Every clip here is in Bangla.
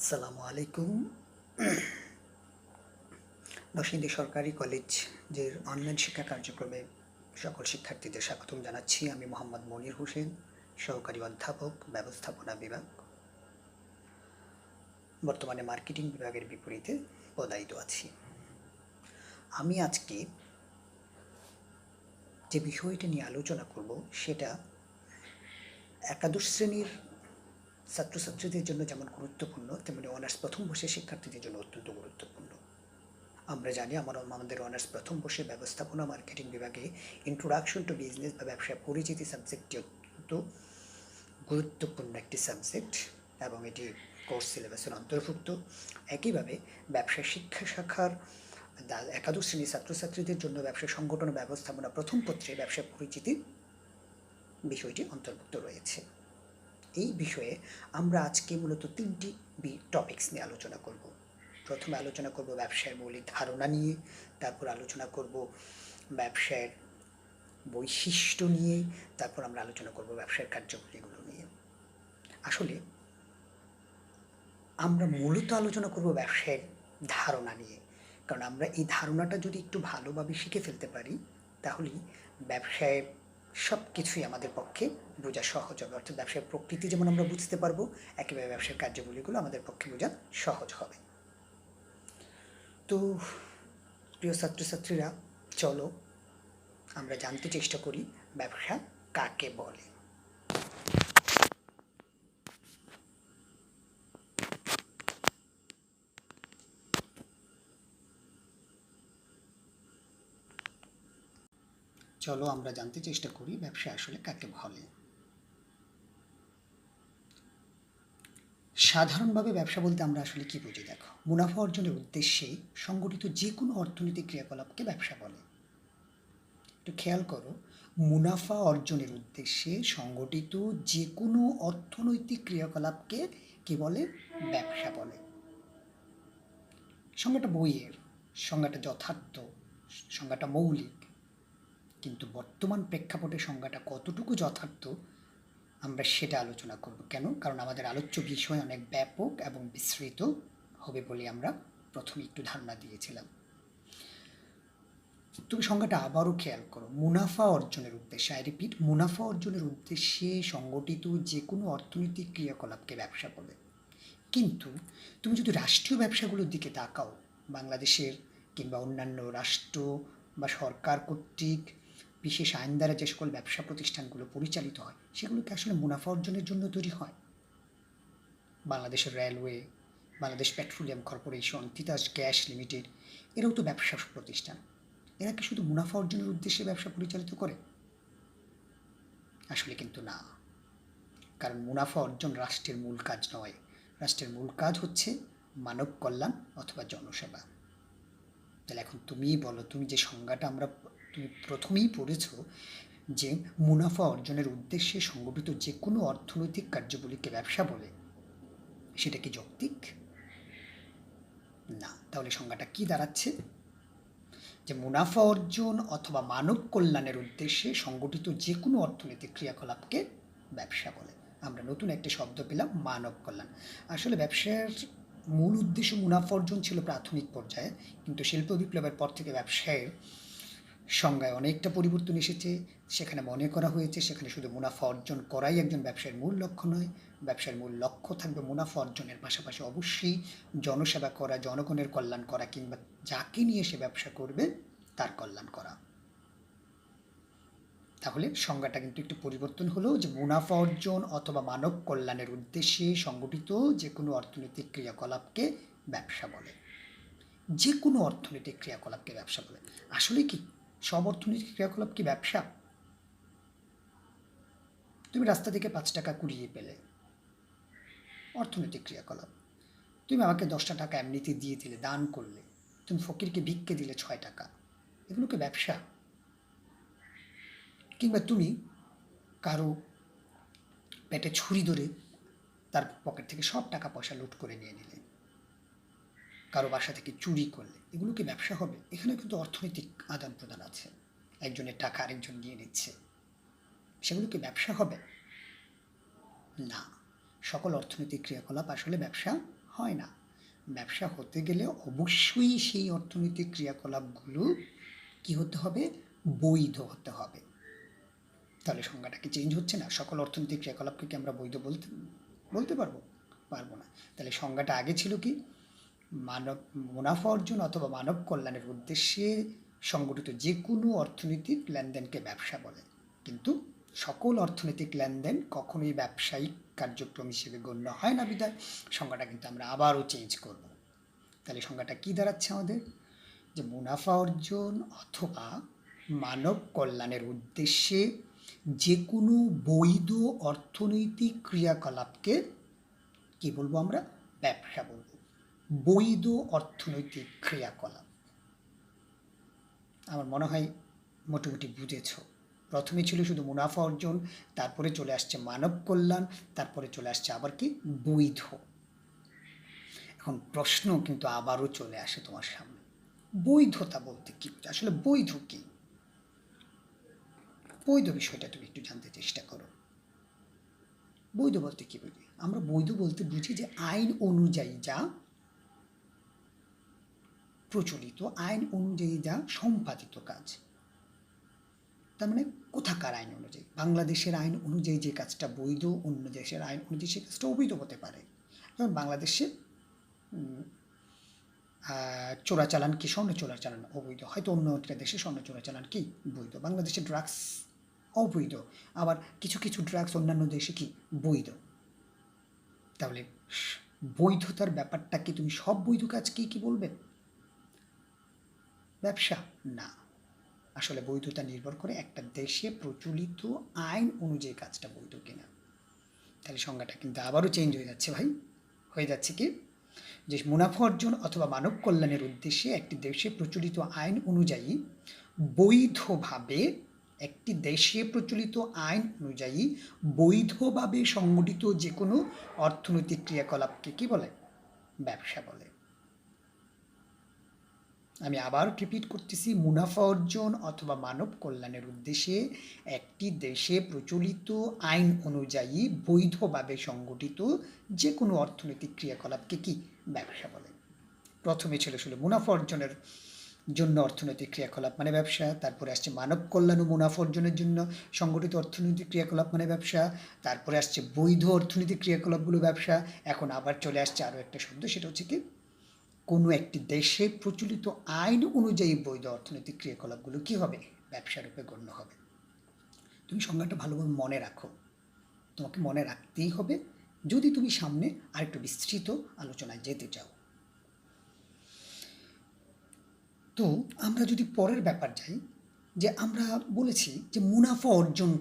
আসসালামু আলাইকুম। নরসিংদী সরকারি কলেজের অনলাইন শিক্ষা কার্যক্রমে সকল শিক্ষার্থীদের স্বাগতম জানাচ্ছি। আমি মোহাম্মদ মনির হোসেন, সহকারী অধ্যাপক, ব্যবস্থাপনা বিভাগ। বর্তমানে মার্কেটিং বিভাগের বিপরীতে পদায়িত আছি। আমি আজকে যে বিষয়টি নিয়ে আলোচনা করব সেটা একাদশ শ্রেণীর ছাত্রছাত্রীদের জন্য যেমন গুরুত্বপূর্ণ, তেমনি অনার্স প্রথম বর্ষের শিক্ষার্থীদের জন্য অত্যন্ত গুরুত্বপূর্ণ। আমরা জানি আমাদের অনার্স প্রথম বর্ষে ব্যবস্থাপনা মার্কেটিং বিভাগে ইন্ট্রোডাকশন টু বিজনেস বা ব্যবসায় পরিচিতি সাবজেক্টটি অত্যন্ত গুরুত্বপূর্ণ একটি সাবজেক্ট এবং এটি কোর্স সিলেবাসের অন্তর্ভুক্ত। একইভাবে ব্যবসা শিক্ষা শাখার একাদশ শ্রেণীর ছাত্রছাত্রীদের জন্য ব্যবসা সংগঠন ব্যবস্থাপনা প্রথম পত্রে ব্যবসা পরিচিতি বিষয়টি অন্তর্ভুক্ত রয়েছে। এই বিষয়ে আমরা আজকে মূলত তিনটি টপিকস নিয়ে আলোচনা করব। প্রথমে আলোচনা করব ব্যবসার মৌলিক ধারণা নিয়ে, তারপর আলোচনা করব ব্যবসার বৈশিষ্ট্য নিয়ে, তারপর আমরা আলোচনা করব ব্যবসার কার্যকরীগুলো নিয়ে। আসলে আমরা মূলত আলোচনা করব ব্যবসার ধারণা নিয়ে, কারণ আমরা এই ধারণাটা যদি একটু ভালোভাবে শিখে ফেলতে পারি তাহলেই ব্যবসায় সব কিছুই আমাদের পক্ষে বোঝা সহজ হবে। অর্থাৎ ব্যবসার প্রকৃতি যেমন আমরা বুঝতে পারবো, একইভাবে ব্যবসার কার্যগুলিগুলো আমাদের পক্ষে বোঝা সহজ হবে। তো প্রিয় ছাত্রছাত্রীরা, চলো আমরা জানতে চেষ্টা করি ব্যবসা কাকে বলে। চলো আমরা জানতে চেষ্টা করি ব্যবসা আসলে কাকে বলে। সাধারণভাবে ব্যবসা বলতে আমরা আসলে কি বুঝি? দেখো, মুনাফা অর্জনের উদ্দেশ্যে সংগঠিত যে কোনো অর্থনৈতিক ক্রিয়াকলাপকে ব্যবসা বলে। একটু খেয়াল করো, মুনাফা অর্জনের উদ্দেশ্যে সংগঠিত যে কোনো অর্থনৈতিক ক্রিয়াকলাপকে কি বলে? ব্যবসা বলে। সংজ্ঞাটা বইয়ের, সংজ্ঞাটা যথার্থ, সংজ্ঞাটা মৌলিক, কিন্তু বর্তমান প্রেক্ষাপটে সংজ্ঞাটা কতটুকু যথার্থ আমরা সেটা আলোচনা করব। কেন? কারণ আমাদের আলোচ্য বিষয় অনেক ব্যাপক এবং বিস্তৃত হবে বলে আমরা প্রথমে একটু ধারণা দিয়েছিলাম। তুমি সংজ্ঞাটা আবারও খেয়াল করো, মুনাফা অর্জনের উদ্দেশ্যে, আই রিপিট, মুনাফা অর্জনের উদ্দেশ্যে সংগঠিত যে কোনো অর্থনৈতিক ক্রিয়াকলাপকে ব্যবসা বলে। কিন্তু তুমি যদি রাষ্ট্রীয় ব্যবসাগুলোর দিকে তাকাও, বাংলাদেশের কিংবা অন্যান্য রাষ্ট্র বা সরকার কর্তৃক বিশেষ আইন দ্বারা যে সকল ব্যবসা প্রতিষ্ঠানগুলো পরিচালিত হয় সেগুলোকে আসলে মুনাফা অর্জনের জন্য তৈরি হয়। বাংলাদেশের railway, Bangladesh petroleum corporation, Titas gas limited, এরাও তো ব্যবসা প্রতিষ্ঠান। এরা কি শুধু মুনাফা অর্জনের উদ্দেশ্যে ব্যবসা পরিচালিত করে? আসলে কিন্তু না, কারণ মুনাফা অর্জন রাষ্ট্রের মূল কাজ নয়। রাষ্ট্রের মূল কাজ হচ্ছে মানব কল্যাণ অথবা জনসেবা। তাহলে এখন তুমিই বলো, তুমি যে সংজ্ঞাটা তুমি প্রথমেই পড়েছ যে মুনাফা অর্জনের উদ্দেশ্যে সংগঠিত যে কোনো অর্থনৈতিক কার্যবলীকে ব্যবসা বলে, সেটা কি যৌক্তিক? না। তাহলে সংজ্ঞাটা কি দাঁড়াচ্ছে? যে মুনাফা অর্জন অথবা মানব কল্যাণের উদ্দেশ্যে সংগঠিত যে কোনো অর্থনৈতিক ক্রিয়াকলাপকে ব্যবসা বলে। আমরা নতুন একটি শব্দ পেলাম, মানব কল্যাণ। আসলে ব্যবসার মূল উদ্দেশ্য মুনাফা অর্জন ছিল প্রাথমিক পর্যায়ে, কিন্তু শিল্প বিপ্লবের পর থেকে ব্যবসায়ের সংজ্ঞায় অনেকটা পরিবর্তন এসেছে। সেখানে মনে করা হয়েছে সেখানে শুধু মুনাফা অর্জন করাই একজন ব্যবসায়ের মূল লক্ষ্য নয়। ব্যবসার মূল লক্ষ্য থাকবে মুনাফা অর্জনের পাশাপাশি অবশ্যই জনসেবা করা, জনগণের কল্যাণ করা, কিংবা যাকে নিয়ে সে ব্যবসা করবে তার কল্যাণ করা। তাহলে সংজ্ঞাটা কিন্তু একটু পরিবর্তন হলো, যে মুনাফা অর্জন অথবা মানব কল্যাণের উদ্দেশ্যে সংগঠিত যে কোনো অর্থনৈতিক ক্রিয়াকলাপকে ব্যবসা বলে। যে কোনো অর্থনৈতিক ক্রিয়াকলাপকে ব্যবসা বলে। আসলে কি সব অর্থনৈতিক ক্রিয়াকলাপ কি ব্যবসা? তুমি রাস্তা থেকে 5 টাকা কুড়িয়ে পেলে, অর্থনৈতিক ক্রিয়াকলাপ। তুমি আমাকে 10টা টাকা এমনিতে দিয়ে দিলে, দান করলে। তুমি ফকিরকে ভিক্ষে দিলে 6 টাকা, এগুলোকে ব্যবসা? কিংবা তুমি কারো পেটে ছুরি ধরে তার পকেট থেকে সব টাকা পয়সা লুট করে নিয়ে নিলে, কারো বাসা থেকে চুরি করলে, এগুলো কি ব্যবসা হবে? এখানে কিন্তু অর্থনৈতিক আদান প্রদান আছে, একজনের টাকা আরেকজন নিয়ে নিচ্ছে, সেগুলো কি ব্যবসা হবে? না, সকল অর্থনৈতিক ক্রিয়াকলাপ আসলে ব্যবসা হয় না। ব্যবসা হতে গেলে অবশ্যই সেই অর্থনৈতিক ক্রিয়াকলাপগুলো কি হতে হবে? বৈধ হতে হবে। তাহলে সংজ্ঞাটা কি চেঞ্জ হচ্ছে না? সকল অর্থনৈতিক ক্রিয়াকলাপকে কি আমরা বৈধ বলতে পারবো? পারবো না। তাহলে সংজ্ঞাটা আগে ছিল কি? মানব মুনাফা অর্জন অথবা মানব কল্যাণের উদ্দেশ্যে সংগঠিত যে কোনো অর্থনৈতিক লেনদেনকে ব্যবসা বলে। কিন্তু সকল অর্থনৈতিক লেনদেন কখনোই ব্যবসায়িক কার্যক্রম হিসেবে গণ্য হয় না বিধায় সংজ্ঞাটা কিন্তু আমরা আবারও চেঞ্জ করব। তাহলে সংজ্ঞাটা কি দাঁড়াচ্ছে আমাদের? যে মুনাফা অর্জন অথবা মানব কল্যাণের উদ্দেশ্যে যে কোনো বৈধ অর্থনৈতিক ক্রিয়াকলাপকে কি বলবো আমরা? ব্যবসা বলবো। বৈধ অর্থনৈতিক ক্রিয়াকলাপ। আমার মনে হয় মোটামুটি বুঝেছ। প্রথমে ছিল শুধু মুনাফা অর্জন, তারপরে চলে আসছে মানব কল্যাণ, তারপরে চলে আসছে আবার কি? বৈধ। এখন প্রশ্ন কিন্তু আবারও চলে আসে তোমার সামনে, বৈধতা বলতে কি? আসলে বৈধ কি? বৈধ বিষয়টা তুমি একটু জানতে চেষ্টা করো। বৈধ বলতে কি বুঝি? আমরা বৈধ বলতে বুঝি যে আইন অনুযায়ী যা প্রচলিত, আইন অনুযায়ী যা সম্পাদিত কাজ। তার মানে কোথাকার আইন অনুযায়ী? বাংলাদেশের আইন অনুযায়ী যে কাজটা বৈধ, অন্য দেশের আইন অনুযায়ী সে কাজটা অবৈধ হতে পারে। যেমন বাংলাদেশে চোরাচালান কি? স্বর্ণ চোরাচালান অবৈধ, হয়তো অন্য একটা দেশে স্বর্ণ চোরাচালান কি? বৈধ। বাংলাদেশে ড্রাগস অবৈধ, আবার কিছু কিছু ড্রাগস অন্যান্য দেশে কি? বৈধ। তাহলে বৈধতার ব্যাপারটা কি তুমি সব বৈধ কাজকে কি বলবে ব্যবসা? না, আসলে বৈধতা নির্ভর করে একটা দেশে প্রচলিত আইন অনুযায়ী কাজটা বৈধ কিনা। তাহলে সংজ্ঞাটা কিন্তু আবারও চেঞ্জ হয়ে যাচ্ছে ভাই। হয়ে যাচ্ছে কি? যে মুনাফা অর্জন অথবা মানব কল্যাণের উদ্দেশ্যে একটি দেশে প্রচলিত আইন অনুযায়ী বৈধভাবে, একটি দেশে প্রচলিত আইন অনুযায়ী বৈধভাবে সংগঠিত যে কোনো অর্থনৈতিক ক্রিয়াকলাপকে কি বলে? ব্যবসা বলে। আমি আবার রিপিট করতেছি, মুনাফা অর্জন অথবা মানব কল্যাণের উদ্দেশ্যে একটি দেশে প্রচলিত আইন অনুযায়ী বৈধভাবে সংগঠিত যে কোনো অর্থনৈতিক ক্রিয়াকলাপকে কি? ব্যবসা বলে। প্রথমে ছিল মুনাফা অর্জনের জন্য অর্থনৈতিক ক্রিয়াকলাপ মানে ব্যবসা, তারপরে আসছে মানব কল্যাণ ও মুনাফা অর্জনের জন্য সংগঠিত অর্থনৈতিক ক্রিয়াকলাপ মানে ব্যবসা, তারপরে আসছে বৈধ অর্থনৈতিক ক্রিয়াকলাপগুলো ব্যবসা। এখন আবার চলে আসছে আরও একটা শব্দ, সেটা হচ্ছে কি? কোনো একটি দেশে প্রচলিত আইন অনুযায়ী বৈধ অর্থনৈতিক ক্রিয়াকলাপগুলো কি হবে? ব্যবসা রূপে গণ্য হবে। তুমি সংজ্ঞাটা ভালোভাবে মনে রাখো, তোমাকে মনে রাখতেই হবে যদি তুমি সামনে আরেকটু বিস্তৃত আলোচনায় যেতে চাও। তো আমরা যদি পরের ব্যাপার যাই, যে আমরা বলেছি যে মুনাফা অর্জন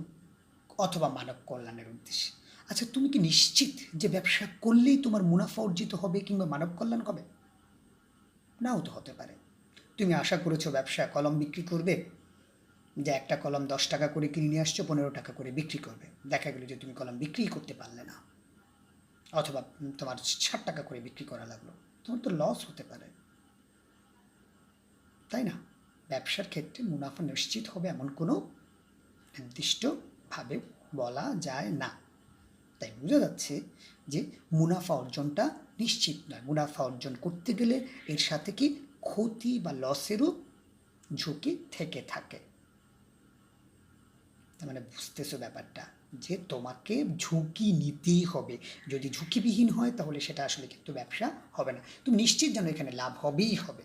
অথবা মানব কল্যাণের উদ্দেশ্যে। আচ্ছা, তুমি কি নিশ্চিত যে ব্যবসা করলেই তোমার মুনাফা অর্জিত হবে কিংবা মানব কল্যাণ হবে? নাও তো হতে পারে। তুমি আশা করেছো ব্যবসা কলম বিক্রি করবে, যে একটা কলম 10 টাকা করে কিনে নিয়ে আসছো, 15 টাকা করে বিক্রি করবে। দেখা গেল যে তুমি কলম বিক্রি করতে পারলে না, অথবা তোমার 60 টাকা করে বিক্রি করা লাগলো, তোমার তো লস হতে পারে, তাই না? ব্যবসার ক্ষেত্রে মুনাফা নিশ্চিত হবে এমন কোনো নির্দিষ্টভাবে বলা যায় না। তাই বোঝা যাচ্ছে যে মুনাফা অর্জনটা নিশ্চিত নয়। মুনাফা অর্জন করতে গেলে এর সাথে কি ক্ষতি বা লসেরও ঝুঁকি থেকে থাকে। তার মানে বুঝতেছো ব্যাপারটা, যে তোমাকে ঝুঁকি নিতেই হবে। যদি ঝুঁকিবিহীন হয় তাহলে সেটা আসলে কিন্তু ব্যবসা হবে না। তুমি নিশ্চিত জানো এখানে লাভ হবেই হবে,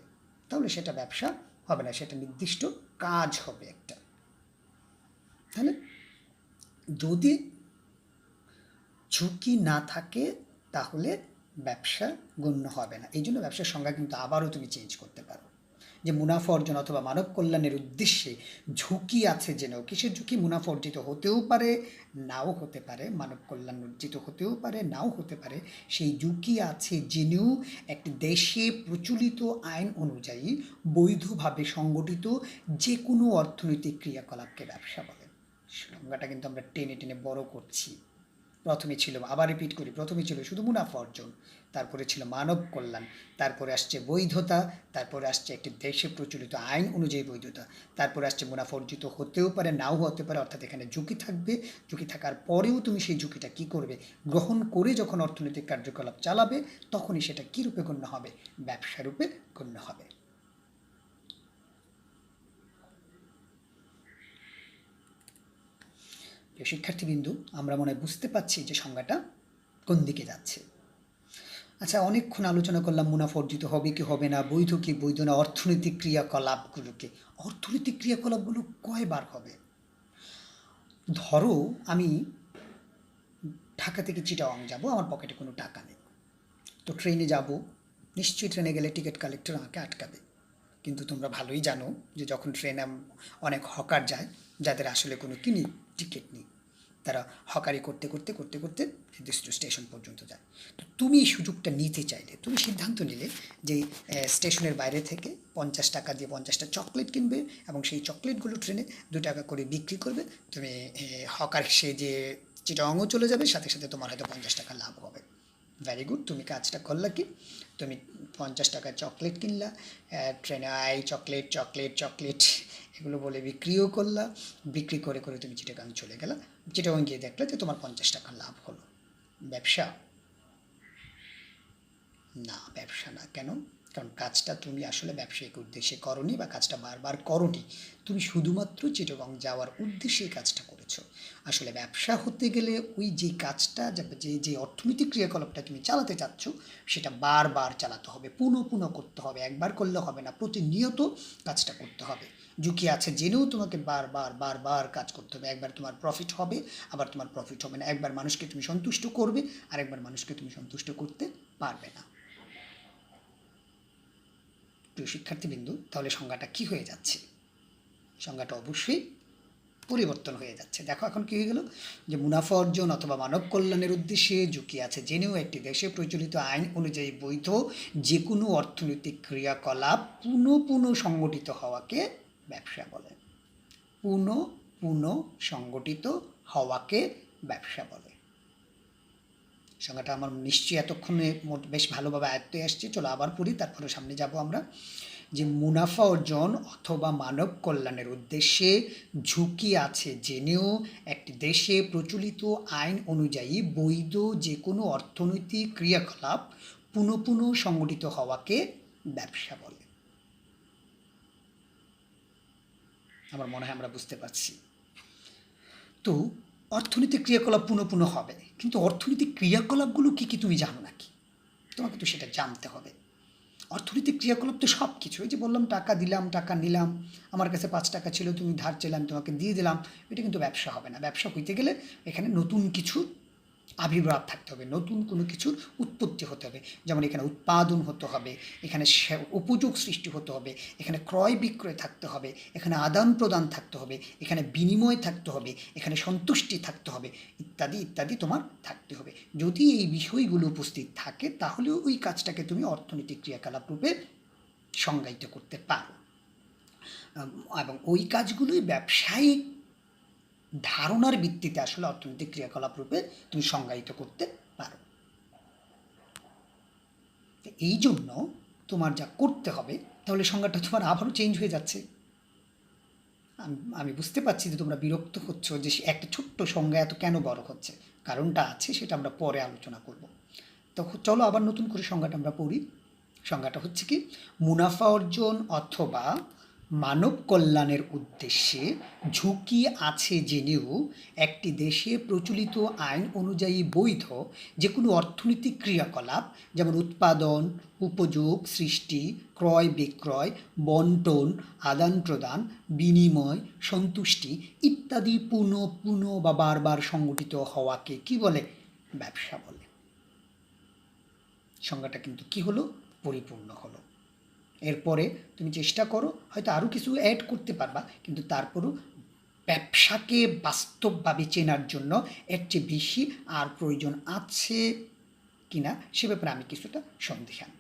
তাহলে সেটা ব্যবসা হবে না, সেটা নির্দিষ্ট কাজ হবে একটা। তাহলে যদি ঝুঁকি না থাকে তাহলে ব্যবসা গণ্য হবে না। এই জন্য ব্যবসার সংজ্ঞা কিন্তু আবারও তুমি চেঞ্জ করতে পারো, যে মুনাফা অর্জন অথবা মানব কল্যাণের উদ্দেশ্যে ঝুঁকি আছে জেনেও। কিসের ঝুঁকি? মুনাফা অর্জিত হতেও পারে, নাও হতে পারে, মানব কল্যাণ অর্জিত হতেও পারে, নাও হতে পারে। সেই ঝুঁকি আছে জেনেও একটি দেশে প্রচলিত আইন অনুযায়ী বৈধভাবে সংগঠিত যে কোনো অর্থনৈতিক ক্রিয়াকলাপকে ব্যবসা বলে। সংজ্ঞাটা কিন্তু আমরা টেনে টেনে বড় করছি, প্রথমে ছিল, আবার রিপিট করি, প্রথমে ছিল শুধু মুনাফা অর্জন, তারপরে ছিল মানব কল্যাণ, তারপরে আসছে বৈধতা, তারপরে আসছে একটি দেশে প্রচলিত আইন অনুযায়ী বৈধতা, তারপরে আসছে মুনাফা অর্জিত হতেও পারে নাও হতে পারে, অর্থাৎ এখানে ঝুঁকি থাকবে, ঝুঁকি থাকার পরেও তুমি সেই ঝুঁকিটা কি করবে, গ্রহণ করে যখন অর্থনৈতিক কার্যকলাপ চালাবে তখনই সেটা কী রূপে গণ্য হবে, ব্যবসা রূপে গণ্য হবে। শিক্ষার্থীবৃন্দু, আমরা মনে হয় বুঝতে পারছি যে সংজ্ঞাটা কোন দিকে যাচ্ছে। আচ্ছা, অনেকক্ষণ আলোচনা করলাম মুনাফা অর্জিত হবে কি হবে না, বৈধ কি বৈধ না, অর্থনৈতিক ক্রিয়াকলাপগুলোকে। অর্থনৈতিক ক্রিয়াকলাপগুলো কয়বার হবে? ধরো আমি ঢাকা থেকে চিটাগাং যাব, আমার পকেটে কোনো টাকা নেই, তো ট্রেনে যাব, নিশ্চয়ই ট্রেনে গেলে টিকিট কালেক্টর আমাকে আটকাবে। কিন্তু তোমরা ভালোই জানো যে যখন ট্রেনে অনেক হকার যায়, যাদের আসলে কোনো কিনি টিকিট নেই, তারা হকারি করতে করতে করতে করতে নির্দিষ্ট স্টেশন পর্যন্ত যায়। তো তুমি এই সুযোগটা নিতে চাইলে, তুমি সিদ্ধান্ত নিলে যে স্টেশনের বাইরে থেকে 50 টাকা দিয়ে 50টা চকলেট কিনবে এবং সেই চকলেটগুলো ট্রেনে 2 টাকা করে বিক্রি করবে। তুমি হকার সে যে চিটাগাংও চলে যাবে, সাথে সাথে তোমার হয়তো 50 টাকা লাভ হবে। ভেরি গুড, তুমি কাজটা করলা কি, তুমি 50 টাকার চকলেট কিনলা, ট্রেনে আই চকলেট চকলেট চকলেট এগুলো বলে বিক্রিও করলা, বিক্রি করে করে তুমি চিটাগাং চলে গেলা, চিটাগাং গিয়ে দেখলে যে তোমার 50 টাকা লাভ হলো। ব্যবসা? না, ব্যবসা না। কেন? কারণ কাজটা তুমি আসলে ব্যবসায়িক উদ্দেশ্যে করনি বা কাজটা বারবার করনি, তুমি শুধুমাত্র চিটাগাং যাওয়ার উদ্দেশ্যে কাজটা করেছো। আসলে ব্যবসা হতে গেলে ওই যে কাজটা, যে যে অর্থনৈতিক ক্রিয়াকলাপটা তুমি চালাতে চাচ্ছ সেটা বারবার চালাতে হবে, পুনঃ পুনঃ করতে হবে, একবার করলে হবে না, প্রতিনিয়ত কাজটা করতে হবে। ঝুঁকি আছে জেনেও তোমাকে বারবার বারবার কাজ করতে হবে। একবার তোমার প্রফিট হবে, আবার তোমার প্রফিট হবে না। একবার মানুষকে তুমি সন্তুষ্ট করবে, আর একবার মানুষকে তুমি সন্তুষ্ট করতে পারবে না। প্রিয় শিক্ষার্থীবৃন্দু, তাহলে সংজ্ঞাটা কি হয়ে যাচ্ছে? সংজ্ঞাটা অবশ্যই পরিবর্তন হয়ে যাচ্ছে। দেখো এখন কি হয়ে গেল, যে মুনাফা অর্জন অথবা মানব কল্যাণের উদ্দেশ্যে ঝুঁকি আছে জেনেও একটি দেশে প্রচলিত আইন অনুযায়ী বৈধ যে কোনো অর্থনৈতিক ক্রিয়াকলাপ পুনঃ পুনঃ সংগঠিত হওয়াকে ব্যবসা বলে। পুনঃ পুনঃ সংগঠিত হওয়াকে ব্যবসা বলে। সংজ্ঞাটা আমার নিশ্চয়ই এতক্ষণে বেশ ভালোভাবে আয়ত্তে আসছে। চলো আবার পড়ি, তারপরে সামনে যাব আমরা। যে মুনাফা অর্জন অথবা মানব কল্যাণের উদ্দেশ্যে ঝুঁকি আছে জেনেও একটি দেশে প্রচলিত আইন অনুযায়ী বৈধ যে কোনো অর্থনৈতিক ক্রিয়াকলাপ পুনঃ পুনঃ সংগঠিত হওয়াকে ব্যবসা বলে। আমার মনে হয় আমরা বুঝতে পারছি। তো অর্থনৈতিক ক্রিয়াকলাপ পুনঃ পুনঃ হবে, কিন্তু অর্থনৈতিক ক্রিয়াকলাপগুলো কী কী তুমি জানো নাকি? তোমাকে তো সেটা জানতে হবে। অর্থনৈতিক ক্রিয়াকলাপ তো সব কিছু, এই যে বললাম টাকা দিলাম টাকা নিলাম, আমার কাছে 5 টাকা ছিল, তুমি ধার চাইলাম তোমাকে দিয়ে দিলাম, এটা কিন্তু ব্যবসা হবে না। ব্যবসা হইতে গেলে এখানে নতুন কিছু আবির্ভাব থাকতে হবে, নতুন কোনো কিছুর উৎপত্তি হতে হবে। যেমন এখানে উৎপাদন হতে হবে, এখানে উপযোগ সৃষ্টি হতে হবে, এখানে ক্রয় বিক্রয় থাকতে হবে, এখানে আদান প্রদান থাকতে হবে, এখানে বিনিময় থাকতে হবে, এখানে সন্তুষ্টি থাকতে হবে, ইত্যাদি ইত্যাদি তোমার থাকতে হবে। যদি এই বিষয়গুলো উপস্থিত থাকে তাহলে ওই কাজটাকে তুমি অর্থনৈতিক ক্রিয়াকলাপ রূপে সংজ্ঞায়িত করতে পারো, এবং ওই কাজগুলোই ব্যবসায়িক ধারণার ভিত্তিতে আসলে অর্থনৈতিক ক্রিয়াকলাপ রূপে তুমি সংজ্ঞায়িত করতে পারো। এই জন্য তোমার যা করতে হবে, তাহলে সংজ্ঞাটা তোমার আবারও চেঞ্জ হয়ে যাচ্ছে। আমি বুঝতে পারছি যে তোমরা বিরক্ত হচ্ছ যে একটা ছোট্ট সংজ্ঞা এত কেন বড় হচ্ছে। কারণটা আছে, সেটা আমরা পরে আলোচনা করব। তো চলো আবার নতুন করে সংজ্ঞাটা আমরা পড়ি। সংজ্ঞাটা হচ্ছে কি, মুনাফা অর্জন অথবা মানব কল্যাণের উদ্দেশ্যে ঝুঁকি আছে জেনেও একটি দেশে প্রচলিত আইন অনুযায়ী বৈধ যে কোনো অর্থনৈতিক ক্রিয়াকলাপ, যেমন উৎপাদন, উপযোগ সৃষ্টি, ক্রয় বিক্রয়, বন্টন, আদান প্রদান, বিনিময়, সন্তুষ্টি ইত্যাদি পুনঃ পুনঃ বা বারবার সংগঠিত হওয়াকে কি বলে? ব্যবসা বলে। সংজ্ঞাটা কিন্তু কি হলো? পরিপূর্ণ হলো। এরপরে তুমি চেষ্টা করো, হয়তো আরও কিছু অ্যাড করতে পারবা, কিন্তু তারপরও ব্যবসাকে বাস্তবভাবে চেনার জন্য এর চেয়ে বেশি আর প্রয়োজন আছে কিনা সে ব্যাপারে আমি কিছুটা সন্দিহান।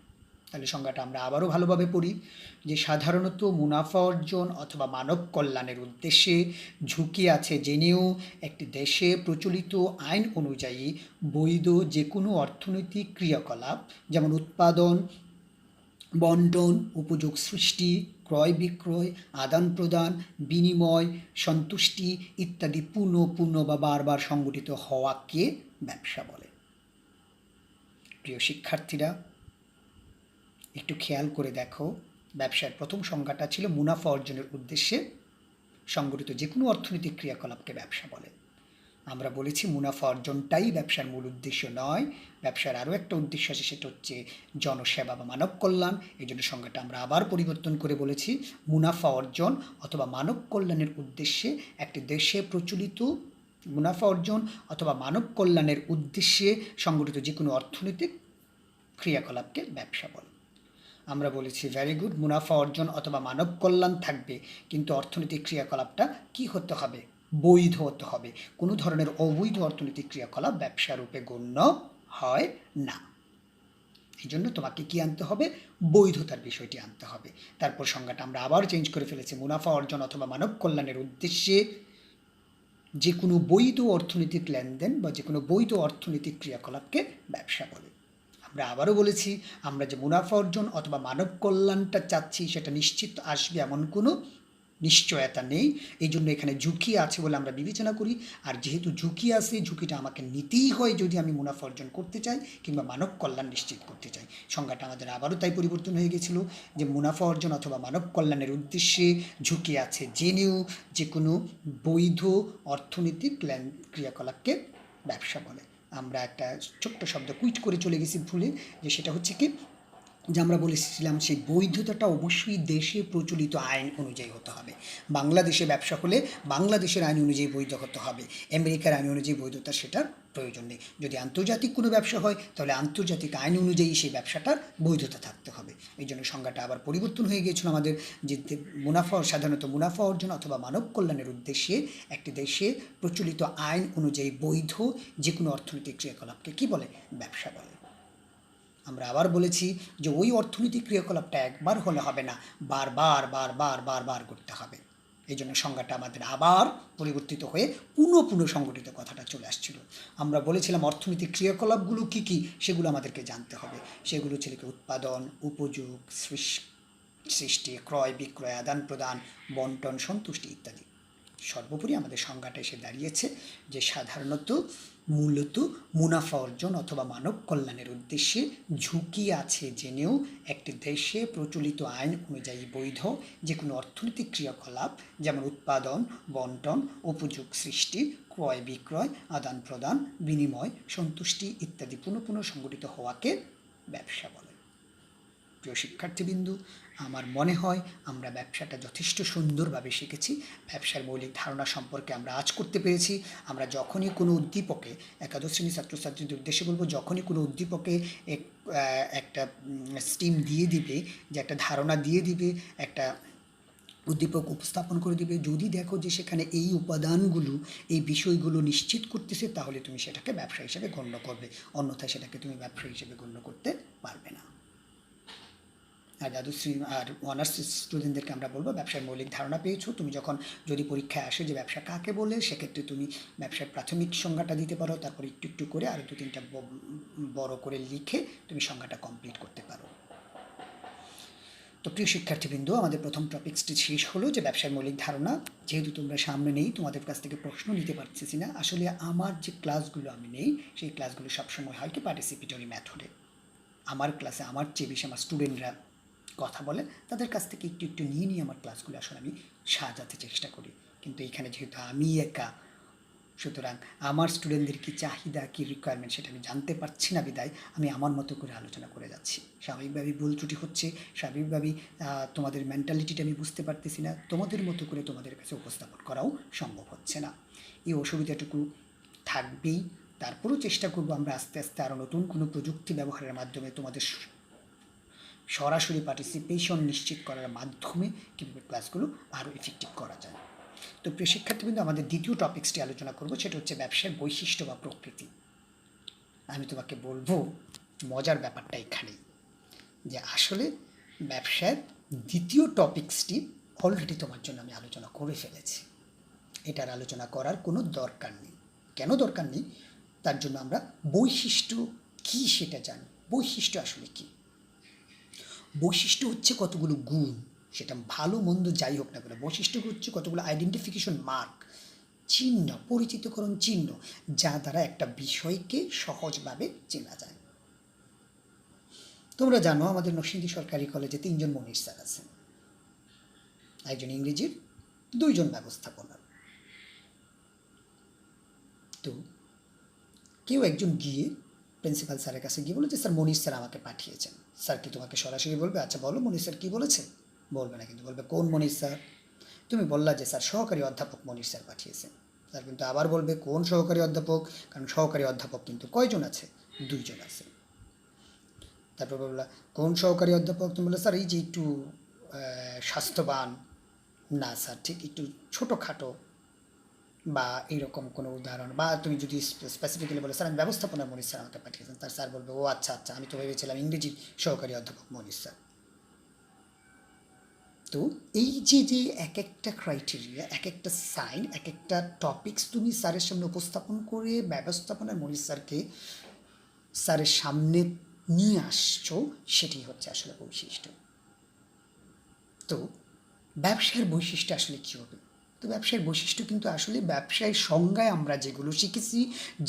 তাহলে সংজ্ঞাটা আমরা আবারও ভালোভাবে পড়ি যে সাধারণত মুনাফা অর্জন অথবা মানব কল্যাণের উদ্দেশ্যে ঝুঁকি আছে জেনেও একটি দেশে প্রচলিত আইন অনুযায়ী বৈধ যে কোনো অর্থনৈতিক ক্রিয়াকলাপ যেমন উৎপাদন, বন্টন, উপযোগ সৃষ্টি, ক্রয় বিক্রয়, আদান প্রদান, বিনিময়, সন্তুষ্টি ইত্যাদি পুনঃ বা বারবার সংগঠিত হওয়াকে ব্যবসা বলে। প্রিয় শিক্ষার্থীরা, একটু খেয়াল করে দেখো, ব্যবসার প্রথম সংজ্ঞাটা ছিল মুনাফা অর্জনের উদ্দেশ্যে সংগঠিত যে কোনো অর্থনৈতিক ক্রিয়াকলাপকে ব্যবসা বলে। আমরা বলেছি মুনাফা অর্জনটাই ব্যবসার মূল উদ্দেশ্য নয়, ব্যবসার আরও একটা উদ্দেশ্য আছে, সেটা হচ্ছে জনসেবা বা মানব কল্যাণ। এই জন্য সংজ্ঞাটা আমরা আবার পরিবর্তন করে বলেছি মুনাফা অর্জন অথবা মানব কল্যাণের উদ্দেশ্যে একটি দেশে প্রচলিত মুনাফা অর্জন অথবা মানব কল্যাণের উদ্দেশ্যে সংগঠিত যে কোনো অর্থনৈতিক ক্রিয়াকলাপকে ব্যবসা বলে। আমরা বলেছি ভেরি গুড, মুনাফা অর্জন অথবা মানব কল্যাণ থাকবে, কিন্তু অর্থনৈতিক ক্রিয়াকলাপটা কি হতে হবে? বৈধ হতে হবে। কোনো ধরনের অবৈধ অর্থনৈতিক ক্রিয়াকলাপ ব্যবসা রূপে গণ্য হয় না। এই জন্য তোমাকে কি আনতে হবে? বৈধতার বিষয়টি আনতে হবে। তারপর সংজ্ঞাটা আমরা আবার চেঞ্জ করে ফেলেছি, মুনাফা অর্জন অথবা মানব কল্যাণের উদ্দেশ্যে যে কোনো বৈধ অর্থনৈতিক লেনদেন বা যে কোনো বৈধ অর্থনৈতিক ক্রিয়াকলাপকে ব্যবসা বলে। আমরা আবারও বলেছি, আমরা যে মুনাফা অর্জন অথবা মানব কল্যাণটা চাচ্ছি সেটা নিশ্চিত আসবে এমন কোনো নিশ্চয়তা নেই। এই জন্য এখানে ঝুঁকি আছে বলে আমরা বিবেচনা করি, আর যেহেতু ঝুঁকি আছে, ঝুঁকিটা আমাকে নিতেই হয় যদি আমি মুনাফা অর্জন করতে চাই কিংবা মানব কল্যাণ নিশ্চিত করতে চাই। সংজ্ঞাটা আমাদের আবারও তাই পরিবর্তন হয়ে গেছিল যে মুনাফা অর্জন অথবা মানব কল্যাণের উদ্দেশ্যে ঝুঁকি আছে জেনেও যে কোনো বৈধ অর্থনৈতিক ক্রিয়াকলাপকে ব্যবসা বলে। আমরা একটা ছোট্ট শব্দ কুইট করে চলে গেছি ভুলে, যে সেটা হচ্ছে কি, যে আমরা বলেছিলাম সেই বৈধতাটা অবশ্যই দেশে প্রচলিত আইন অনুযায়ী হতে হবে। বাংলাদেশে ব্যবসা হলে বাংলাদেশের আইন অনুযায়ী বৈধ হতে হবে, আমেরিকার আইন অনুযায়ী বৈধতা সেটার প্রয়োজন নেই। যদি আন্তর্জাতিক কোনো ব্যবসা হয় তাহলে আন্তর্জাতিক আইন অনুযায়ী সেই ব্যবসাটার বৈধতা থাকতে হবে। এই জন্য সংজ্ঞাটা আবার পরিবর্তন হয়ে গিয়েছিল আমাদের, যে সাধারণত মুনাফা অর্জন অথবা মানব কল্যাণের উদ্দেশ্যে একটি দেশে প্রচলিত আইন অনুযায়ী বৈধ যে কোনো অর্থনৈতিক ক্রিয়াকলাপকে কি বলে? ব্যবসা বলে। আমরা আবার বলেছি যে ওই অর্থনৈতিক ক্রিয়াকলাপটা একবার হলে হবে না, বারবার বারবার বারবার করতে হবে। এই জন্য সংজ্ঞাটা আমাদের আবার পরিবর্তিত হয়ে পুনঃ সংগঠিত কথাটা চলে আসছিল। আমরা বলেছিলাম অর্থনৈতিক ক্রিয়াকলাপগুলো কি কি সেগুলো আমাদেরকে জানতে হবে। সেগুলো ছিল কি? উৎপাদন, উপযোগ সৃষ্টি, ক্রয় বিক্রয়, আদান প্রদান, বন্টন, সন্তুষ্টি ইত্যাদি। সর্বোপরি আমাদের সংজ্ঞাটা এসে দাঁড়িয়েছে যে সাধারণত মূলত মুনাফা অর্জন অথবা মানব কল্যাণের উদ্দেশ্যে ঝুঁকি আছে জেনেও একটি দেশে প্রচলিত আইন অনুযায়ী বৈধ যে কোনো অর্থনৈতিক ক্রিয়াকলাপ যেমন উৎপাদন, বন্টন, উপযোগ সৃষ্টি, ক্রয় বিক্রয়, আদান প্রদান, বিনিময়, সন্তুষ্টি ইত্যাদি পুনঃ সংগঠিত হওয়াকে ব্যবসা বলে। প্রিয় শিক্ষার্থীবৃন্দু, আমার মনে হয় আমরা ব্যবসাটা যথেষ্ট সুন্দরভাবে শিখেছি। ব্যবসার মৌলিক ধারণা সম্পর্কে আমরা আজ করতে পেরেছি। আমরা যখনই কোনো উদ্দীপকে, একাদশ শ্রেণীর ছাত্রছাত্রীদের উদ্দেশ্যে বলবো, যখনই কোনো উদ্দীপকে একটা স্টিম দিয়ে দিবে, যে একটা ধারণা দিয়ে দিবে, একটা উদ্দীপক উপস্থাপন করে দিবে, যদি দেখো যে সেখানে এই উপাদানগুলো, এই বিষয়গুলো নিশ্চিত করতেছে, তাহলে তুমি সেটাকে ব্যবসা হিসেবে গণ্য করবে, অন্যথায় সেটাকে তুমি ব্যবসা হিসেবে গণ্য করতে পারবে না। আর দ্বাদশ্রী আর অনার্স স্টুডেন্টদেরকে আমরা বলবো, ব্যবসার মৌলিক ধারণা পেয়েছো, তুমি যখন যদি পরীক্ষায় আসে যে ব্যবসা কাকে বলে, সেক্ষেত্রে তুমি ব্যবসার প্রাথমিক সংজ্ঞাটা দিতে পারো, তারপর একটু একটু করে আরও 2-3টা বড় করে লিখে তুমি সংজ্ঞাটা কমপ্লিট করতে পারো। তো প্রিয় শিক্ষার্থীবৃন্দ, আমাদের প্রথম টপিক্সটি শেষ হলো, যে ব্যবসার মৌলিক ধারণা। যেহেতু তোমরা সামনে নেই, তোমাদের কাছ থেকে প্রশ্ন নিতে পারতেছি না। আসলে আমার যে ক্লাসগুলো আমি নেই, সেই ক্লাসগুলো সবসময় হয় কি পার্টিসিপেটরি মেথডে। আমার ক্লাসে আমার চেয়ে বেশি আমার স্টুডেন্টরা কথা বলে, তাদের কাছ থেকে একটু একটু নিয়ে আমার ক্লাসগুলো আসলে আমি সাজাতে চেষ্টা করি। কিন্তু এখানে যেহেতু আমি একা, সুতরাং আমার স্টুডেন্টদের কী চাহিদা, কী রিকোয়ারমেন্ট সেটা আমি জানতে পারছি না, বিদায় আমি আমার মতো করে আলোচনা করে যাচ্ছি। স্বাভাবিকভাবেই ভুল ত্রুটি হচ্ছে, স্বাভাবিকভাবেই তোমাদের মেন্টালিটিটা আমি বুঝতে পারতেছি না, তোমাদের মতো করে তোমাদের কাছে উপস্থাপন করাও সম্ভব হচ্ছে না। এই অসুবিধাটুকু থাকবেই। তারপরেও চেষ্টা করবো আমরা আস্তে আস্তে আরও নতুন কোনো প্রযুক্তি ব্যবহারের মাধ্যমে তোমাদের সরাসরি পার্টিসিপেশন নিশ্চিত করার মাধ্যমে কীভাবে ক্লাসগুলো আরও এফেক্টিভ করা যায়। তো প্রিয় শিক্ষার্থীবৃন্দ, আমাদের দ্বিতীয় টপিক্সটি আলোচনা করব, সেটা হচ্ছে ব্যবসার বৈশিষ্ট্য বা প্রকৃতি। আমি তোমাকে বলবো মজার ব্যাপারটা এখানেই, যে আসলে ব্যবসার দ্বিতীয় টপিকসটি অলরেডি তোমার জন্য আমি আলোচনা করে ফেলেছি, এটার আলোচনা করার কোনো দরকার নেই। কেন দরকার নেই? তার জন্য আমরা বৈশিষ্ট্য কী সেটা জানি। বৈশিষ্ট্য আসলে কী? বৈশিষ্ট্য হচ্ছে কতগুলো গুণ, সেটা ভালো মন্দ যাই হোক না কেন, বৈশিষ্ট্য হচ্ছে কতগুলো আইডেন্টিফিকেশন মার্ক, চিহ্ন, পরিচিতকরণ চিহ্ন, যা দ্বারা একটা বিষয়কে সহজভাবে চেনা যায়। তোমরা জানো আমাদের নরসিংদী সরকারি কলেজে 3 জন মনির স্যার আছেন, একজন ইংরেজির, 2 জন ব্যবস্থাপনার। তো কেউ একজন গিয়ে প্রিন্সিপাল স্যারের কাছে গিয়ে বলে যে স্যার মনির স্যার আমাকে পাঠিয়েছেন। স্যার কি তোমাকে সরাসরি বলবে আচ্ছা বলো মনির স্যার কী বলেছে? বলবে না, কিন্তু বলবে কোন মনির স্যার? তুমি বললা যে স্যার সহকারী অধ্যাপক মনির স্যার পাঠিয়েছেন। স্যার কিন্তু আবার বলবে কোন সহকারী অধ্যাপক, কারণ সহকারী অধ্যাপক কিন্তু কয়জন আছে? 2 জন আছে। তারপর বললা কোন সহকারী অধ্যাপক? তুমি বললে স্যার এই যে একটু স্বাস্থ্যবান, না স্যার ঠিক একটু ছোটোখাটো, বা এইরকম কোনো উদাহরণ, বা তুমি যদি স্পেসিফিক্যালি বলে স্যার আমি ব্যবস্থাপনার মনির স্যার আমাকে পাঠিয়েছেন, তার স্যার বলবে ও আচ্ছা আচ্ছা আমি তো ভেবেছিলাম ইংরেজির সহকারী অধ্যাপক মনির স্যার। তো এই যে যে এক একটা ক্রাইটেরিয়া, এক একটা সাইন, এক একটা টপিকস তুমি স্যারের সামনে উপস্থাপন করে ব্যবস্থাপনার মনির স্যারকে স্যারের সামনে নিয়ে আসছো, সেটি হচ্ছে আসলে বৈশিষ্ট্য। তো ব্যবসার বৈশিষ্ট্য আসলে কী হবে? তো ব্যবসার বৈশিষ্ট্য কিন্তু আসলে ব্যবসায় সংজ্ঞায় আমরা যেগুলো শিখেছি,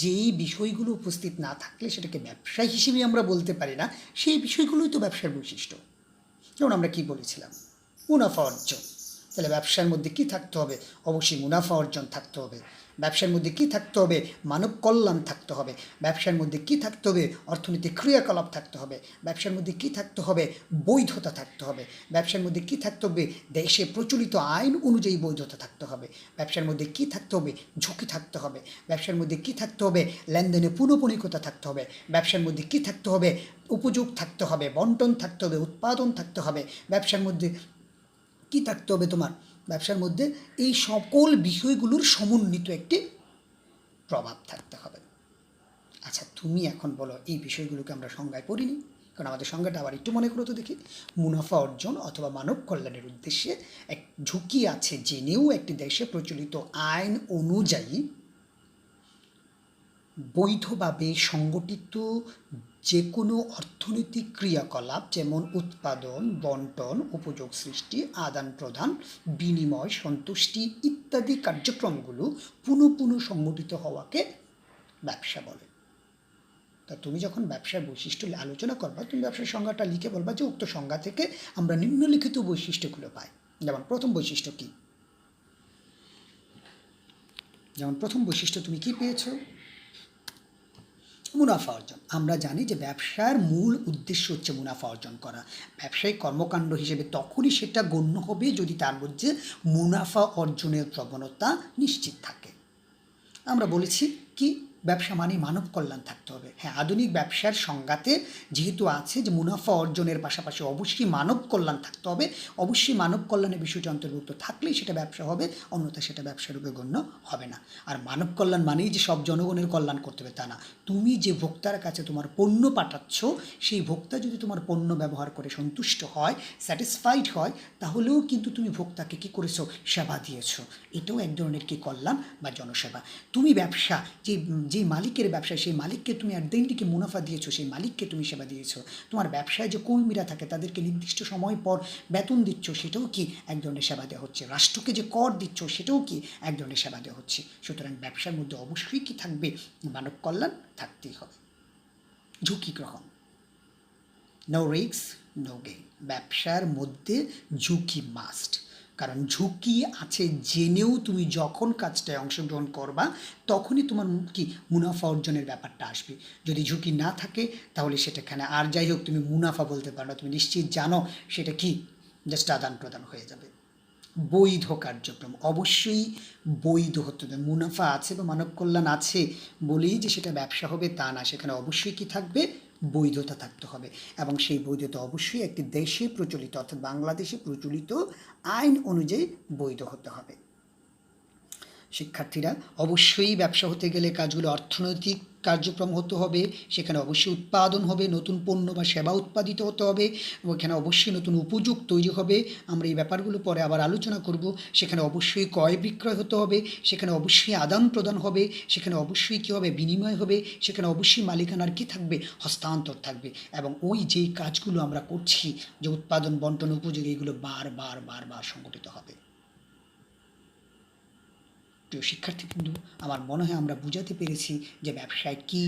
যেই বিষয়গুলো উপস্থিত না থাকলে সেটাকে ব্যবসায় হিসেবে আমরা বলতে পারি না, সেই বিষয়গুলোই তো ব্যবসার বৈশিষ্ট্য। যেমন আমরা কি বলেছিলাম? মুনাফা অর্জন। তাহলে ব্যবসার মধ্যে কি থাকতে হবে? অবশ্যই মুনাফা অর্জন থাকতে হবে। ব্যবসার মধ্যে কি থাকতে হবে? মানব কল্যাণ থাকতে হবে। ব্যবসার মধ্যে কি থাকতে হবে? অর্থনৈতিক ক্রিয়াকলাপ থাকতে হবে। ব্যবসার মধ্যে কি থাকতে হবে? বৈধতা থাকতে হবে। ব্যবসার মধ্যে কি থাকতে হবে? দেশে প্রচলিত আইন অনুযায়ী বৈধতা থাকতে হবে। ব্যবসার মধ্যে কি থাকতে হবে? ঝুঁকি থাকতে হবে। ব্যবসার মধ্যে কি থাকতে হবে? লেনদেনে পুনঃপুনিকতা থাকতে হবে। ব্যবসার মধ্যে কি থাকতে হবে? উপযোগ থাকতে হবে, বন্টন থাকতে হবে, উৎপাদন থাকতে হবে। ব্যবসার মধ্যে কি থাকতে হবে তোমার? ব্যবসার মধ্যে এই সকল বিষয়গুলোর সমন্বিত একটি প্রভাব থাকতে হবে। আচ্ছা তুমি এখন বলো এই বিষয়গুলোকে আমরা সংজ্ঞায় পড়িনি, কারণ আমাদের সংজ্ঞাটা আবার একটু মনে করো তো দেখি। মুনাফা অর্জন অথবা মানব কল্যাণের উদ্দেশ্যে এক ঝুঁকি আছে জেনেও একটি দেশে প্রচলিত আইন অনুযায়ী বৈধভাবে সংগঠিত যে কোনো অর্থনৈতিক ক্রিয়াকলাপ, যেমন উৎপাদন, বন্টন, উপযোগ সৃষ্টি, আদান প্রদান, বিনিময়, সন্তুষ্টি ইত্যাদি কার্যক্রমগুলো পুনঃ সংগঠিত হওয়াকে ব্যবসা বলে। তা তুমি যখন ব্যবসার বৈশিষ্ট্য আলোচনা করবা, তুমি ব্যবসার সংজ্ঞাটা লিখে বলবা যে উক্ত সংজ্ঞা থেকে আমরা নিম্নলিখিত বৈশিষ্ট্যগুলো পাই। যেমন প্রথম বৈশিষ্ট্য কি? যেমন প্রথম বৈশিষ্ট্য তুমি কি পেয়েছো? মুনাফা অর্জন। আমরা জানি যে ব্যবসার মূল উদ্দেশ্য হচ্ছে মুনাফা অর্জন করা। ব্যবসায়িক কর্মকাণ্ড হিসেবে তখনই সেটা গণ্য হবে যদি তার মধ্যে মুনাফা অর্জনের প্রবণতা নিশ্চিত থাকে। আমরা বলেছি কি ব্যবসা মানে মানব কল্যাণ থাকতে হবে। হ্যাঁ, আধুনিক ব্যবসার সংজ্ঞাতে যেহেতু আছে যে মুনাফা অর্জনের পাশাপাশি অবশ্যই মানব কল্যাণ থাকতে হবে, অবশ্যই মানব কল্যাণের বিষয়টি অন্তর্ভুক্ত থাকলেই সেটা ব্যবসা হবে, অন্যথা সেটা ব্যবসারূপে গণ্য হবে না। আর মানব কল্যাণ মানেই যে সব জনগণের কল্যাণ করতে হবে তা না। তুমি যে ভোক্তার কাছে তোমার পণ্য পাঠাচ্ছ, সেই ভোক্তা যদি তোমার পণ্য ব্যবহার করে সন্তুষ্ট হয়, স্যাটিসফাইড হয়, তাহলেও কিন্তু তুমি ভোক্তাকে কী করেছো? সেবা দিয়েছো। এটাও এক ধরনের কি কল্যাণ বা জনসেবা। তুমি ব্যবসা যে মালিকের ব্যবসায়, সেই মালিককে তুমি অ্যাট দ্য এন্ড কি মুনাফা দিয়েছো, সেই মালিককে তুমি সেবা দিয়েছো। তোমার ব্যবসায় যে কর্মীরা থাকে তাদেরকে নির্দিষ্ট সময় পর বেতন দিচ্ছ, সেটাও কি এক ধরনের সেবা দেওয়া হচ্ছে। রাষ্ট্রকে যে কর দিচ্ছ, সেটাও কি এক ধরনের সেবা দেওয়া হচ্ছে। সুতরাং ব্যবসার মধ্যে অবশ্যই কি থাকবে? মানব কল্যাণ থাকতেই হবে। ঝুঁকি গ্রহণ, নো রিস্ক নো গেইন। ব্যবসার মধ্যে ঝুঁকি মাস্ট, কারণ ঝুঁকি আছে জেনেও তুমি যখন কাজটায় অংশগ্রহণ করবা তখনই তোমার কি মুনাফা অর্জনের ব্যাপারটা আসবে। যদি ঝুঁকি না থাকে তাহলে সেটাখানে আর যাই হোক তুমি মুনাফা বলতে পারো না, তুমি নিশ্চিত জানো সেটা কি জাস্ট আদান প্রদান হয়ে যাবে। বৈধ কার্যক্রম, অবশ্যই বৈধ হতে হবে। মুনাফা আছে বা মানব কল্যাণ আছে বলেই যে সেটা ব্যবসা হবে তা না, সেখানে অবশ্যই কি থাকবে? বৈধতা থাকতে হবে। এবং সেই বৈধতা অবশ্যই একটি দেশে প্রচলিত অর্থাৎ বাংলাদেশে প্রচলিত আইন অনুযায়ী বৈধ হতে হবে। শিক্ষার্থীরা, অবশ্যই ব্যবসা হতে গেলে কাজগুলো অর্থনৈতিক কার্যক্রম হতে হবে, সেখানে অবশ্যই উৎপাদন হবে, নতুন পণ্য বা সেবা উৎপাদিত হতে হবে, ওখানে অবশ্যই নতুন উপযোগ তৈরি হবে। আমরা এই ব্যাপারগুলো পরে আবার আলোচনা করব। সেখানে অবশ্যই ক্রয় বিক্রয় হতে হবে, সেখানে অবশ্যই আদান প্রদান হবে, সেখানে অবশ্যই কী হবে, বিনিময় হবে, সেখানে অবশ্যই মালিকানার কী থাকবে, হস্তান্তর থাকবে। এবং ওই যেই কাজগুলো আমরা করছি, যে উৎপাদন বন্টন উপযোগী, এগুলো বারবার বারবার সংগঠিত হবে। প্রিয় শিক্ষার্থীবৃন্দু, আমার মনে হয় আমরা বুঝাতে পেরেছি যে ব্যবসায় কী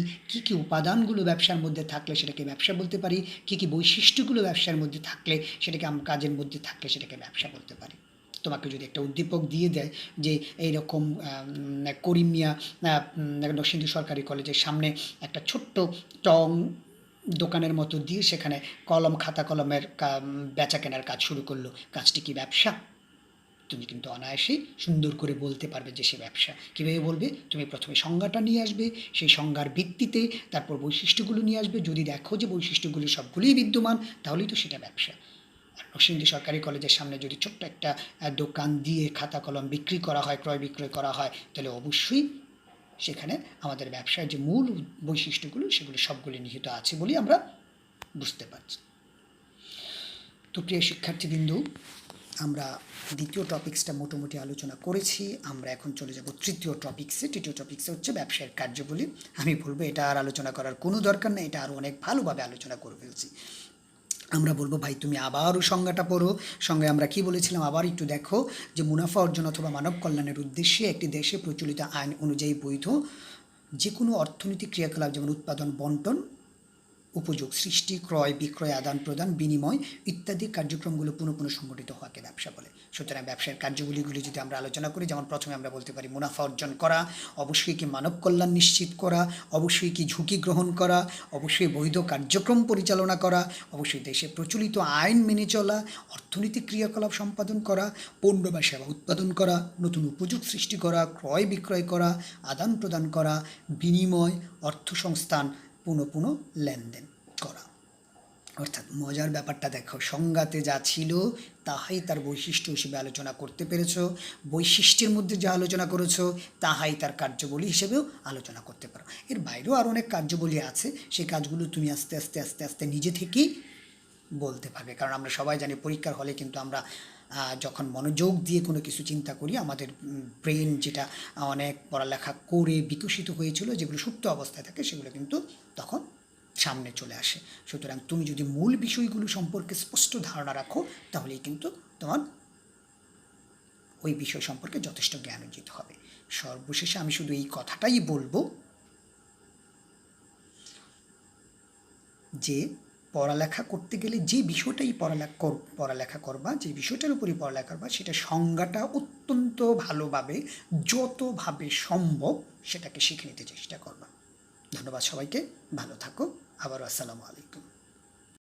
কী উপাদানগুলো ব্যবসার মধ্যে থাকলে সেটাকে ব্যবসা বলতে পারি, কী বৈশিষ্ট্যগুলো ব্যবসার মধ্যে থাকলে সেটাকে আমরা কাজের মধ্যে থাকলে সেটাকে ব্যবসা বলতে পারি। তোমাকে যদি একটা উদ্দীপক দিয়ে দেয় যে এইরকম করিম মিয়া নরসিংদী সরকারি কলেজের সামনে একটা ছোট্ট টং দোকানের মতো দিয়ে সেখানে কলম, খাতা কলমের বেচা কেনার কাজ শুরু করলো, কাজটি কি ব্যবসা? তুমি কিন্তু অনায়াসেই সুন্দর করে বলতে পারবে যে সে ব্যবসা। কীভাবে বলবে? তুমি প্রথমে সংজ্ঞাটা নিয়ে আসবে, সেই সংজ্ঞার ভিত্তিতে তারপর বৈশিষ্ট্যগুলো নিয়ে আসবে। যদি দেখো যে বৈশিষ্ট্যগুলি সবগুলিই বিদ্যমান, তাহলেই তো সেটা ব্যবসা। আর নরসিংদী সরকারি কলেজের সামনে যদি ছোট্ট একটা দোকান দিয়ে খাতা কলম বিক্রি করা হয়, ক্রয় বিক্রয় করা হয়, তাহলে অবশ্যই সেখানে আমাদের ব্যবসার যে মূল বৈশিষ্ট্যগুলো সেগুলো সবগুলি নিহিত আছে বলেই আমরা বুঝতে পারছি। তো প্রিয় শিক্ষার্থীবৃন্দু, আমরা দ্বিতীয় টপিক্সটা মোটামুটি আলোচনা করেছি। আমরা এখন চলে যাব তৃতীয় টপিক্সে। তৃতীয় টপিক্সে হচ্ছে ব্যবসায়ের কার্যগুলি। আমি বলবো এটা আর আলোচনা করার কোনো দরকার নেই, এটা আরও অনেক ভালোভাবে আলোচনা করে ফেলছি। আমরা বলবো ভাই তুমি আবারও সংজ্ঞাটা পড়ো। সঙ্গে আমরা কি বলেছিলাম আবার একটু দেখো, যে মুনাফা অর্জন অথবা মানব কল্যাণের উদ্দেশ্যে একটি দেশে প্রচলিত আইন অনুযায়ী বৈধ যে কোনো অর্থনৈতিক ক্রিয়াকলাপ, যেমন উৎপাদন, বন্টন, উপযোগ সৃষ্টি, ক্রয় বিক্রয়, আদান প্রদান, বিনিময় ইত্যাদি কার্যক্রমগুলো পুনঃ সংগঠিত হওয়াকে ব্যবসা বলে। সুতরাং ব্যবসার কার্যগুলিগুলি যদি আমরা আলোচনা করি, যেমন প্রথমে আমরা বলতে পারি মুনাফা অর্জন করা, অবশ্যই কি মানব কল্যাণ নিশ্চিত করা, অবশ্যই কি ঝুঁকি গ্রহণ করা, অবশ্যই বৈধ কার্যক্রম পরিচালনা করা, অবশ্যই দেশে প্রচলিত আইন মেনে চলা, অর্থনৈতিক ক্রিয়াকলাপ সম্পাদন করা, পণ্য বা সেবা উৎপাদন করা, নতুন উপযোগ সৃষ্টি করা, ক্রয় বিক্রয় করা, আদান প্রদান করা, বিনিময়, অর্থ সংস্থান, পুনঃ লেনদেন করা। অর্থাৎ মজার ব্যাপারটা দেখো, সংজ্ঞাতে যা ছিল তাহাই তার বৈশিষ্ট্য হিসেবে আলোচনা করতে পেরেছ, বৈশিষ্ট্যের মধ্যে যা আলোচনা করেছো তাহাই তার কার্যবলী হিসেবেও আলোচনা করতে পারো। এর বাইরেও আরও অনেক কার্যবলী আছে, সেই কাজগুলো তুমি আস্তে আস্তে আস্তে আস্তে নিজে থেকেই বলতে পারবে। কারণ আমরা সবাই জানি পরীক্ষার হলে কিন্তু আমরা যখন মনোযোগ দিয়ে কোনো কিছু চিন্তা করি, আমাদের ব্রেন যেটা অনেক পড়ালেখা করে বিকশিত হয়েছিল, যেগুলো সুপ্ত অবস্থায় থাকে, সেগুলো কিন্তু তখন সামনে চলে আসে। সুতরাং তুমি যদি মূল বিষয়গুলো সম্পর্কে স্পষ্ট ধারণা রাখো, তাহলেই কিন্তু তোমার ওই বিষয় সম্পর্কে যথেষ্ট জ্ঞান অর্জিত হবে। সর্বশেষে আমি শুধু এই কথাটাই বলবো যে পড়ালেখা করতে গেলে যে বিষয়টাই পড়ালেখা করবা, যে বিষয়টার উপরই পড়ালেখা করবা, সেটা সংজ্ঞাটা অত্যন্ত ভালোভাবে, যতভাবে সম্ভব সেটাকে শিখে নিতে চেষ্টা করবা। ধন্যবাদ সবাইকে, ভালো থাকো। আবারও আসসালামু আলাইকুম।